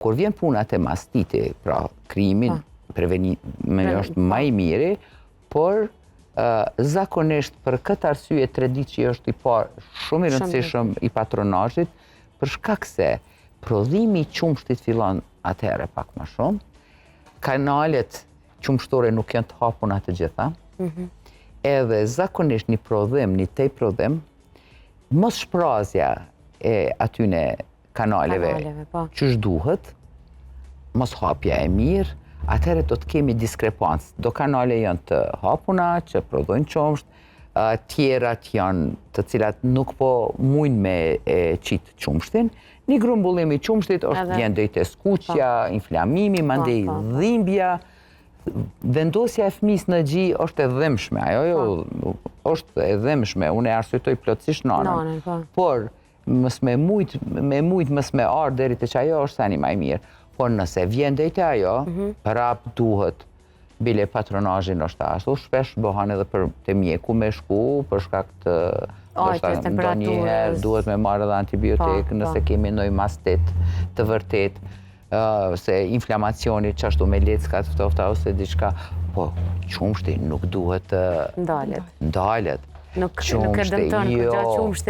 Kur vjen puna te mastiti, pra krimin, prevenimi është më i miri, por zakonisht për këtë arsye tradici është i parë shumë i rëndësishëm i patronazhit, për shkak se prodhimi i qumshtit fillon atëherë pak më shumë, kanalet qumshtore nuk janë të hapuna të gjitha, edhe zakonisht një prodhim, një tej prodhim, mos shprazja e atyne kanaleve që duhet, mos hapja e mirë, atëherë do të kemi diskrepancë. Do kanale janë të hapuna, që prodhojnë qumsht, tjerat janë të cilat nuk po mujnë me qitë qumshtin. Një grumbullim i qumshtit është vjen deri te skuqja, inflamimi, mandej dhimbja. Vendosja e fëmisë në gjë është e dhimbshme, ajo është e dhimbshme, unë e arsyetoj plotësisht nanën. Por mos me mujt mos me ardh deri te ajo është tani më e mirë. Por nëse vjen deri te ajo, prap duhet bile patronazhin është ashtu, shpesh bëhen edhe për te mjeku me shku për shkak të ndonjëherë duhet me marrë edhe antibiotik nëse kemi ndonjë mastet të vërtet, se inflamacioni çashtu me leckat ftofta ose diçka, po qumshti nuk duhet të ndalet. Nuk e dëmton kur gjatë qumshtit.